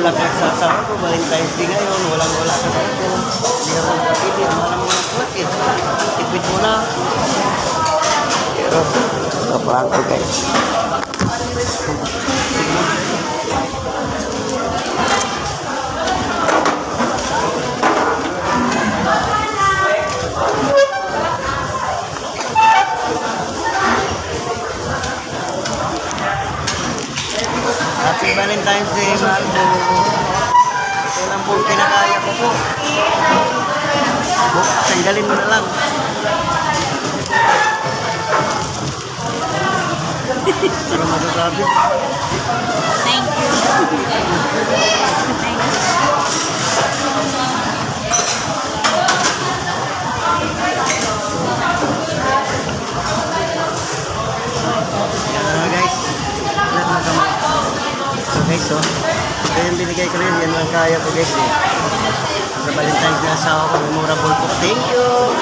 bulaklak sa asawa ko. Valentine's Day ngayon. Walang-wala ka sa ito. Hindi ako kapili. Malam mo ng bakit. Tipid mo na. Pero, kapag ko guys. Happy Valentine's Day, mahal po. Ito lang po kinakaya ko po. Tanggalin mo na lang. Ano masasabi? Thank you. Thank you. Guys, lahat na kami. So guys, so, ito yung binigay ko rin. Yan lang kaya ko guys. Sa Valentine's na asawa ko, memorable po. Thank you!